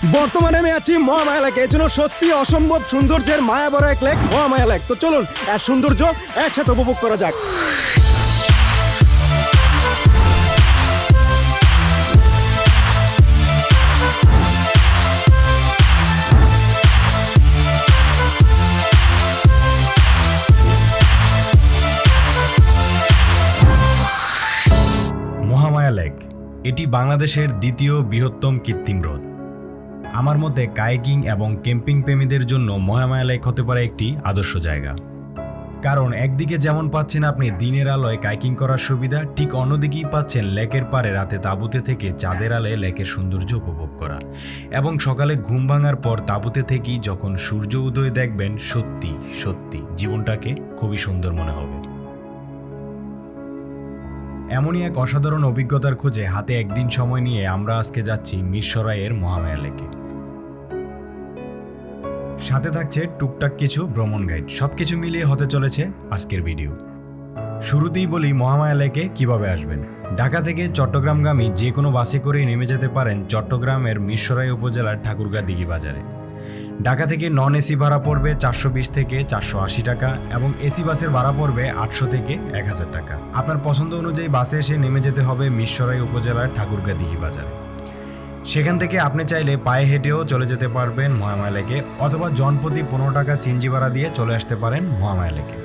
বর্তমানে আমি আছি মহামায়া লেক, এর জন্য সত্যি অসম্ভব সৌন্দর্যের মায়া বড় এক লেক মহামায়া লেক। তো চলুন এর সৌন্দর্য একসাথে উপভোগ করা যাক। মহামায়া লেক এটি বাংলাদেশের দ্বিতীয় বৃহত্তম কৃত্রিম হ্রদ। আমার মতে কায়াকিং এবং ক্যাম্পিং প্রেমীদের জন্য মহামায়া লেক হতে পারে একটি আদর্শ জায়গা। কারণ একদিকে যেমন পাচ্ছেন আপনি দিনের আলোয় কায়াকিং করার সুবিধা, ঠিক অন্যদিকেই পাচ্ছেন লেকের পাড়ে রাতে তাঁবুতে থেকে চাঁদের আলোয় লেকের সৌন্দর্য উপভোগ করা, এবং সকালে ঘুম ভাঙার পর তাঁবুতে থেকেই যখন সূর্য উদয় দেখবেন, সত্যি সত্যি জীবনটাকে খুবই সুন্দর মনে হবে। এমনই এক অসাধারণ অভিজ্ঞতার খোঁজে হাতে একদিন সময় নিয়ে আমরা আজকে যাচ্ছি মিরসরাইয়ের মহামায়া লেকে। সাথে থাকছে টুকটাক কিছু ভ্রমণ গাইড, সবকিছু মিলিয়ে হতে চলেছে আজকের ভিডিও। শুরুতেই বলি মহামায়া লেকে কিভাবে আসবেন। ঢাকা থেকে চট্টগ্রামগামী যে কোনো বাসে করেই নেমে যেতে পারেন চট্টগ্রামের মিরসরাই উপজেলার ঠাকুরগাঁ দিঘি বাজারে। ঢাকা থেকে নন এসি ভাড়া পড়বে 420 থেকে 480 টাকা এবং এসি বাসের ভাড়া পড়বে 800 থেকে 1000 টাকা। আপনার পছন্দ অনুযায়ী বাসে এসে নেমে যেতে হবে মিরসরাই উপজেলার ঠাকুরগাঁ দিঘি বাজারে। সেখান থেকে আপনি চাইলে পায়ে হেঁটেও চলে যেতে পারবেন মহামায়া লেকে, অথবা জনপ্রতি 15 টাকা সিএনজি ভাড়া দিয়ে চলে আসতে পারেন মহামায়া লেকে।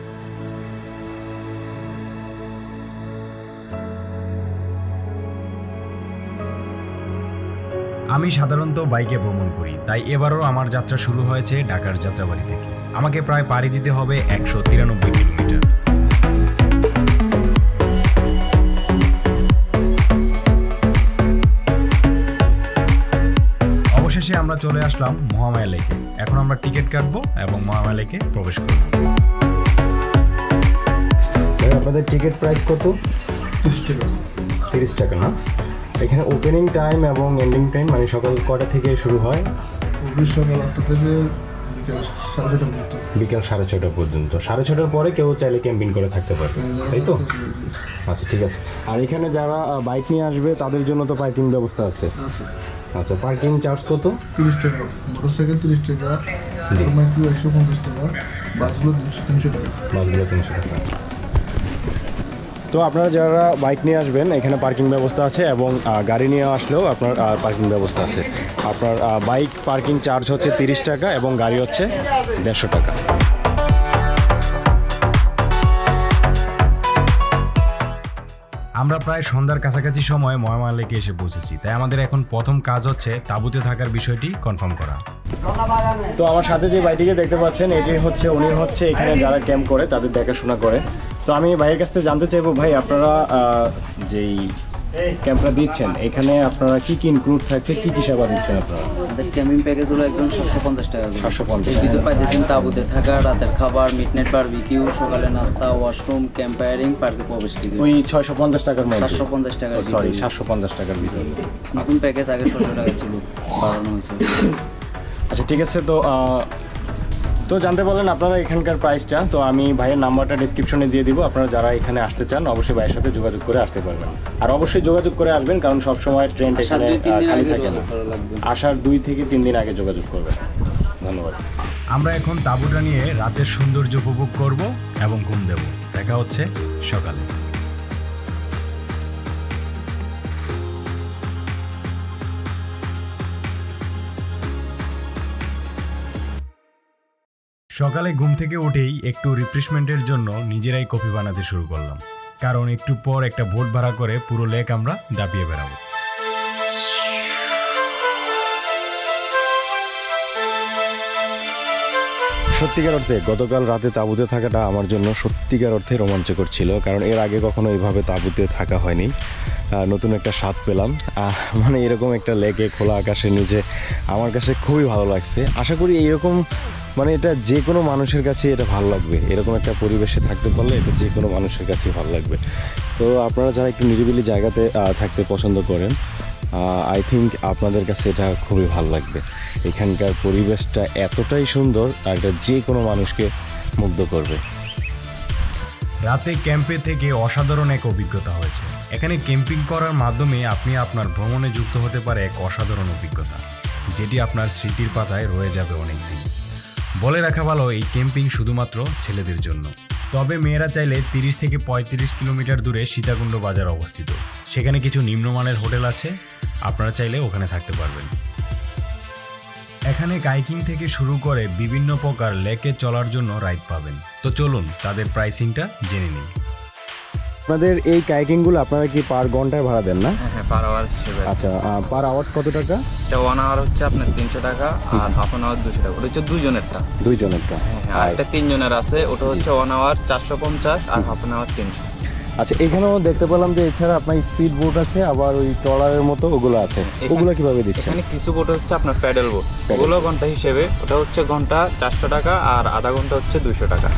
আমি সাধারণত বাইকে ভ্রমণ করি, তাই এবারও আমার যাত্রা শুরু হয়েছে ঢাকার যাত্রাবাড়ি থেকে। আমাকে প্রায় পাড়ি দিতে হবে 193 কিলোমিটার। অবশেষে আমরা চলে আসলাম মহামায়া লেকে। এখন আমরা টিকিট কাটবো এবং মহামায়া লেকে প্রবেশ করব। আপনাদের টিকিট প্রাইস কত? 30 টাকা না? এখানে ওপেনিং টাইম এবং এন্ডিং টাইম মানে সকাল কটা থেকে শুরু হয়? সকাল 8টা থেকে বিকাল 6:30 পর্যন্ত। 6:30টার পরে কেউ চাইলে ক্যাম্পিং করে থাকতে পারবে, তাই তো? আচ্ছা, ঠিক আছে। আর এখানে যারা বাইক নিয়ে আসবে তাদের জন্য তো পার্কিং ব্যবস্থা আছে? আচ্ছা, পার্কিং চার্জ কত? 30 টাকা, মোটরসাইকেল 30 টাকা, মাইক্রো 150 টাকা, বাসগুলো 300 টাকা। বাসগুলো 300 টাকা। তো আপনারা যারা বাইক নিয়ে আসবেন এখানে পার্কিং ব্যবস্থা আছে, এবং গাড়ি নিয়ে আসলেও আপনার পার্কিং ব্যবস্থা আছে। আপনার বাইক পার্কিং চার্জ হচ্ছে 30 টাকা এবং গাড়ি হচ্ছে 150 টাকা। আমরা প্রায় সন্ধ্যার কাছাকাছি সময় মহামায়া লেকে এসে পৌঁছেছি, তাই আমাদের এখন প্রথম কাজ হচ্ছে তাঁবুতে থাকার বিষয়টি কনফার্ম করা। তো আমার সাথে যে ভাইটিকে দেখতে পাচ্ছেন উনি হচ্ছে এখানে যারা ক্যাম্প করে তাদের দেখাশোনা করে। তো আমি ভাইয়ের কাছ থেকে জানতে চাইবো, ভাই আপনারা যেই ক্যাম্পটা দিচ্ছেন এখানে আপনারা কি কি ইনক্লুড থাকছে, কি কি সেবা দিচ্ছেন আপনারা? আমাদের ক্যাম্পিং প্যাকেজ হলো একদম 750 টাকা। 750 এর ভিতর পাইতেছেন তাঁবুতে থাকা, রাতের খাবার, মিডনাইট বারবিকিউ, সকালে নাস্তা, ওয়াশরুম, ক্যাম্প ফায়ারিং, পার্কে প্রবেশ টিকিট। ওই 650 টাকার মধ্যে? 750 টাকা। সরি, 750 টাকার ভিতরে। নতুন প্যাকেজ আগে 600 টাকা ছিল, বাড়ানো হয়েছে। আচ্ছা, ঠিক আছে। তো জানতে পারলেন আপনারা এখানকার প্রাইসটা। তো আমি ভাইয়ের নাম্বারটা ডিসক্রিপশনে দিয়ে দিব, আপনারা যারা এখানে আসতে চান অবশ্যই ভাইয়ের সাথে যোগাযোগ করে আসতে পারবেন। আর অবশ্যই যোগাযোগ করে আসবেন, কারণ সবসময় ট্রেন এখানে খালি থাকে না। আসার 2 থেকে 3 দিন আগে যোগাযোগ করবেন। ধন্যবাদ। আমরা এখন তাঁবুটা নিয়ে রাতের সৌন্দর্য উপভোগ করব এবং ঘুম দেব। দেখা হচ্ছে সকালে। সকালে ঘুম থেকে উঠেই একটু রিফ্রেশমেন্টের জন্য নিজেরাই কফি বানাতে শুরু করলাম, কারণ একটু পর একটা বোট ভাড়া করে পুরো লেক আমরা দাপিয়ে বেড়াবো। সত্যিকার অর্থে গতকাল রাতে তাঁবুতে থাকাটা আমার জন্য সত্যিকার অর্থে রোমাঞ্চকর ছিল, কারণ এর আগে কখনো এইভাবে তাঁবুতে থাকা হয়নি। নতুন একটা স্বাদ পেলাম। মানে এরকম একটা লেকে খোলা আকাশের নিচে আমার কাছে খুবই ভালো লাগছে। আশা করি এইরকম মানে এটা যে কোনো মানুষের কাছে এটা ভালো লাগবে। এরকম একটা পরিবেশে থাকতে পারলে এটা যে কোনো মানুষের কাছেই ভালো লাগবে। তো আপনারা যারা একটু নিরিবিলি জায়গাতে থাকতে পছন্দ করেন, আই থিঙ্ক আপনাদের কাছে এটা খুবই ভালো লাগবে। এখানকার পরিবেশটা এতটাই সুন্দর, আর এটা যে কোনো মানুষকে মুগ্ধ করবে। রাতে ক্যাম্পে থেকে অসাধারণ এক অভিজ্ঞতা হয়েছে। এখানে ক্যাম্পিং করার মাধ্যমে আপনি আপনার ভ্রমণে যুক্ত হতে পারে এক অসাধারণ অভিজ্ঞতা। যেটি আপনার স্মৃতির পাতায় রয়ে যাবে অনেক দিন। বলে রাখা ভালো, এই ক্যাম্পিং শুধুমাত্র ছেলেদের জন্য। তবে মেয়েরা চাইলে 30 থেকে 35 কিলোমিটার দূরে সীতাকুণ্ড বাজার অবস্থিত। সেখানে কিছু নিম্নমানের হোটেল আছে, আপনারা চাইলে ওখানে থাকতে পারবেন। এখানে কাইকিং থেকে শুরু করে বিভিন্ন প্রকার লেকে চলার জন্য রাইড পাবেন। তো চলুন তাদের প্রাইসিংটা জেনে নিই। আপনাদের এই কায়াকিংগুলো আপনারা কি পার ঘন্টায় ভাড়া দেন না? হ্যাঁ, পার আওয়ার হিসেবে। আচ্ছা, পার আওয়ার্স কত টাকা? এটা 1 আওয়ার হচ্ছে আপনার 300 টাকা, আর হাফ অ্যান আওয়ার 200 টাকা। ওটা হচ্ছে দুইজনেরটা। দুইজনেরটা। আর এটা 3 জনের আছে, ওটা হচ্ছে 1 আওয়ার 450 আর হাফ অ্যান আওয়ার 300। আচ্ছা, এখানেও দেখতে পেলাম যে এছাড়া আপনার স্পিড বোট আছে, আবার ওই ট্রলারের মতো ওগুলো আছে, ওগুলো কিভাবে দিচ্ছেন? এখানে কিছু বোট হচ্ছে আপনার প্যাডেল বোট, ওগুলো ঘন্টা হিসেবে। ওটা হচ্ছে ঘন্টা 400 টাকা আর আধা ঘন্টা হচ্ছে 200 টাকা।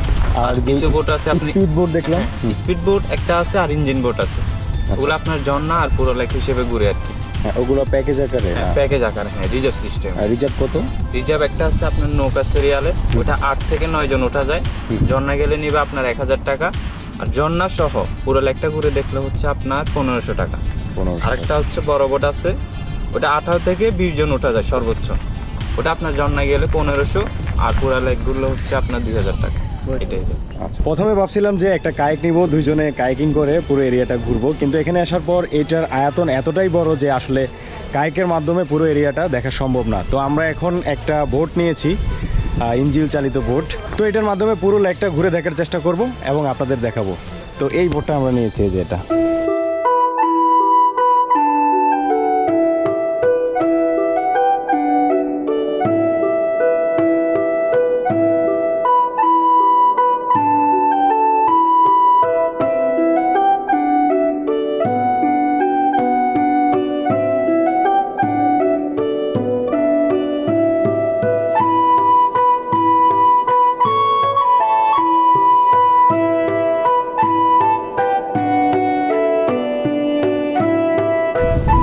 আর কিছু বোট আছে আপনি স্পিড বোট দেখলাম। স্পিড বোট একটা আছে আর ইঞ্জিন বোট আছে, ওগুলো আপনার ঝর্ণা আর পুরো লেক হিসেবে ঘুরে আর কি। হ্যাঁ, ওগুলো প্যাকেজ আকারে। প্যাকেজ আকারে, হ্যাঁ, রিজার্ভ সিস্টেম। রিজার্ভ কত? রিজার্ভ একটা আছে আপনার নৌকা সিরিয়ালে, ওটা 8 থেকে 9 জন ওঠা যায়। ঝর্ণা গেলে নিবে আপনার 1000 টাকা, আর ঝর্ণা সহ পুরো লেকটা ঘুরে দেখলে হচ্ছে আপনার 1500 টাকা। আরেকটা হচ্ছে বড় বোট আছে, ওটা 18 থেকে 20 জন ওঠা যায় সর্বোচ্চ, ওটা আপনার ঝর্ণা গেলে 1500, আর পুরো লেক ঘুরলে হচ্ছে আপনার 2000 টাকা। এটাই। আচ্ছা, প্রথমে ভাবছিলাম যে একটা কায়াক নিব, দুইজনে কায়াকিং করে পুরো এরিয়াটা ঘুরবো, কিন্তু এখানে আসার পর এটার আয়তন এতটাই বড় যে আসলে কায়াকের মাধ্যমে পুরো এরিয়াটা দেখা সম্ভব না। তো আমরা এখন একটা বোট নিয়েছি, ইঞ্জিন চালিত বোট। তো এটার মাধ্যমে পুরো লেকটা ঘুরে দেখার চেষ্টা করব এবং আপনাদের দেখাবো। তো এই বোটটা আমরা নিয়েছি, যে এটা।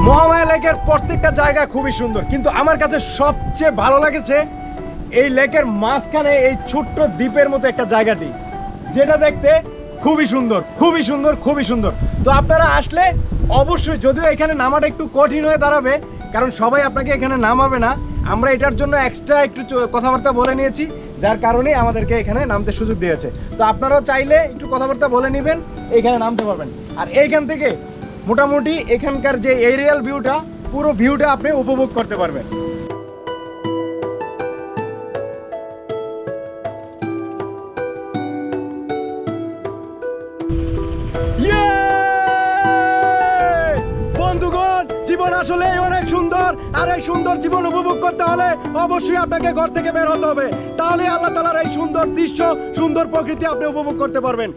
মহামায়া লেকের প্রত্যেকটা জায়গা খুবই সুন্দর, কিন্তু আমার কাছে সবচেয়ে ভালো লাগেছে এই লেকের মাঝখানে এই ছোট্ট দ্বীপের মতো একটা জায়গাটি, যেটা দেখতে খুবই সুন্দর, খুবই সুন্দর, খুবই সুন্দর। তো আপনারা আসলে অবশ্যই, যদিও এখানে নামাটা একটু কঠিন হয়ে দাঁড়াবে, কারণ সবাই আপনাকে এখানে নামাবে না। আমরা এটার জন্য এক্সট্রা একটু কথাবার্তা বলে নিয়েছি, যার কারণে আমাদেরকে এখানে নামতে সুযোগ দিয়েছে। তো আপনারাও চাইলে একটু কথাবার্তা বলে নেবেন, এখানে নামতে পারবেন। আর এইখান থেকে মোটামুটি এখানকার যে এরিয়াল ভিউটা, পুরো ভিউটা আপনি উপভোগ করতে পারবেন। বন্ধুগণ, জীবন আসলে অনেক সুন্দর, আর এই সুন্দর জীবন উপভোগ করতে হলে অবশ্যই আপনাকে ঘর থেকে বের হতে হবে, তাহলে আল্লাহ তাআলার এই সুন্দর দৃশ্য, সুন্দর প্রকৃতি আপনি উপভোগ করতে পারবেন।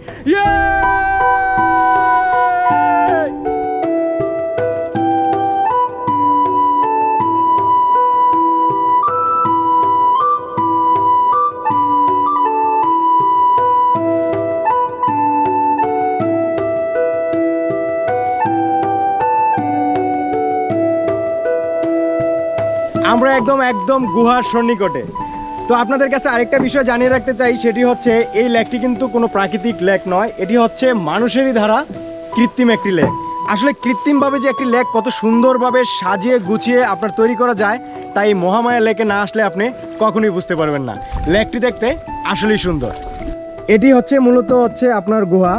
আমরা একদম গুহার সন্নিকটে। তো আপনাদের কাছে আরেকটা বিষয় জানিয়ে রাখতে চাই, সেটি হচ্ছে এই লেকটি কিন্তু কোনো প্রাকৃতিক লেক নয়, এটি হচ্ছে মানুষেরই ধারা কৃত্রিম একটি লেক। আসলে কৃত্রিমভাবে যে একটি লেক কত সুন্দরভাবে সাজিয়ে গুছিয়ে আপনার তৈরি করা যায়, তাই মহামায়া লেকে না আসলে আপনি কখনোই বুঝতে পারবেন না। লেকটি দেখতে আসলেই সুন্দর। এটি হচ্ছে মূলত আপনার গুহা।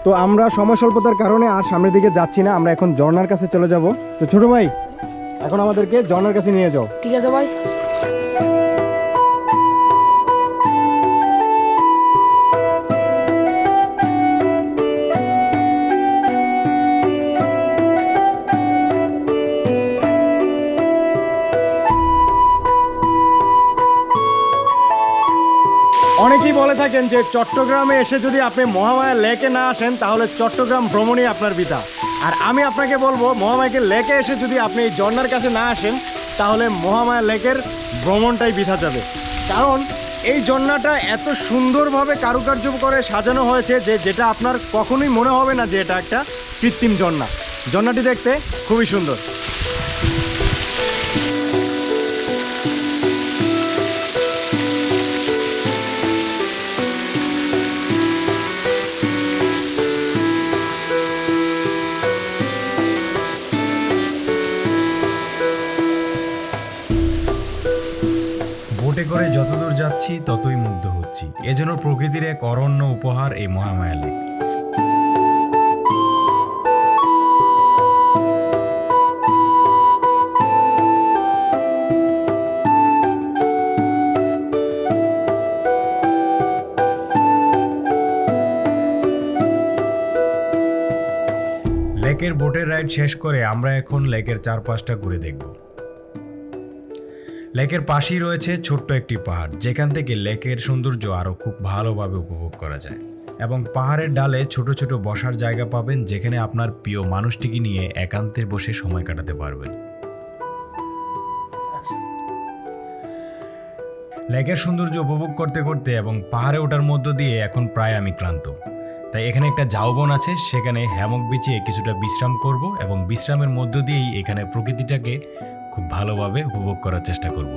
তো আমরা সময় স্বল্পতার কারণে আর সামনের দিকে যাচ্ছি না, আমরা এখন ঝর্ণার কাছে চলে যাব। তো ছোট ভাই, এখন আমাদেরকে ঝর্ণার কাছে নিয়ে যাও। ঠিক আছে ভাই। অনেকেই বলে থাকেন যে চট্টগ্রামে এসে যদি আপনি মহামায়া লেকে না আসেন, তাহলে চট্টগ্রাম ভ্রমণই আপনার বৃথা। আর আমি আপনাকে বলবো, মহামায়া লেকে এসে যদি আপনি এই ঝর্ণার কাছে না আসেন, তাহলে মহামায়া লেকের ভ্রমণটাই বৃথা যাবে। কারণ এই ঝর্ণাটা এত সুন্দরভাবে কারুকার্য করে সাজানো হয়েছে যে যেটা আপনার কখনোই মনে হবে না যে এটা একটা কৃত্রিম ঝর্ণা। ঝর্ণাটি দেখতে খুবই সুন্দর। বোটে করে যতদূর যাচ্ছি ততই মুগ্ধ হচ্ছি। এজন্য প্রকৃতির এক অরণ্য উপহার এই মহামায়া লেক। লেকের বোটের রাইড শেষ করে আমরা এখন লেকের চারপাশটা ঘুরে দেখব। লেকের পাশেই রয়েছে ছোট্ট একটি পাহাড়, যেখান থেকে লেকের সৌন্দর্য আরও খুব ভালোভাবে উপভোগ করা যায়। এবং পাহাড়ের ডালে ছোট ছোট বসার জায়গা পাবেন, যেখানে আপনার প্রিয় মানুষটিকে নিয়ে একান্তে বসে সময় কাটাতে পারবেন। লেকের সৌন্দর্য উপভোগ করতে করতে এবং পাহাড়ে ওঠার মধ্য দিয়ে এখন প্রায় আমি ক্লান্ত। তাই এখানে একটা ঝাউবন আছে, সেখানে হ্যামক বিছিয়ে কিছুটা বিশ্রাম করব এবং বিশ্রামের মধ্য দিয়েই এখানে প্রকৃতিটাকে খুব ভালোভাবে উপভোগ করার চেষ্টা করব।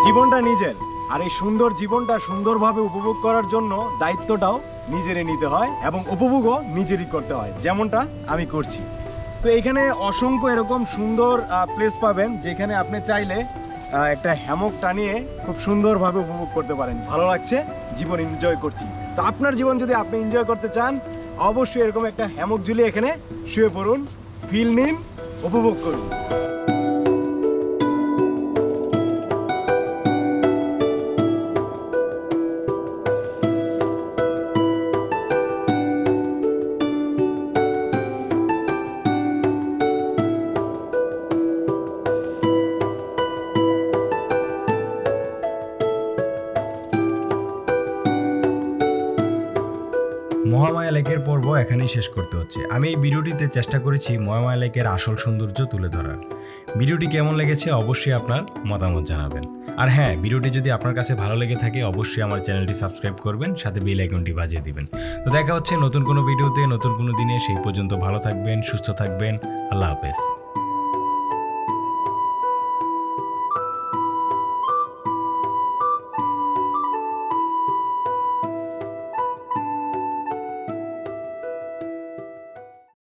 জীবনটা নিজের, আর এই সুন্দর জীবনটা সুন্দরভাবে উপভোগ করার জন্য দায়িত্বটাও নিজেরই নিতে হয় এবং উপভোগও নিজেরই করতে হয়, যেমনটা আমি করছি। তো এখানে অসংখ্য এরকম সুন্দর প্লেস পাবেন, যেখানে আপনি চাইলে একটা হ্যামক টানিয়ে খুব সুন্দরভাবে উপভোগ করতে পারেন। ভালো লাগছে, জীবন এনজয় করছি। তো আপনার জীবন যদি আপনি এনজয় করতে চান, অবশ্যই এরকম একটা হ্যামক ঝুলিয়ে এখানে শুয়ে পড়ুন, ফিল নিন, উপভোগ করুন। মহামায়া লেকের পর্ব এখানেই শেষ করতে হচ্ছে। আমি এই ভিডিওটিতে চেষ্টা করেছি মহামায়া লেকের আসল সৌন্দর্য তুলে ধরার। ভিডিওটি কেমন লেগেছে অবশ্যই আপনার মতামত জানাবেন। আর হ্যাঁ, ভিডিওটি যদি আপনার কাছে ভালো লেগে থাকে অবশ্যই আমার চ্যানেলটি সাবস্ক্রাইব করবেন, সাথে বেল আইকনটি বাজিয়ে দিবেন। তো দেখা হচ্ছে নতুন কোনো ভিডিওতে নতুন কোনো দিনে। সেই পর্যন্ত ভালো থাকবেন, সুস্থ থাকবেন। আল্লাহ হাফেজ।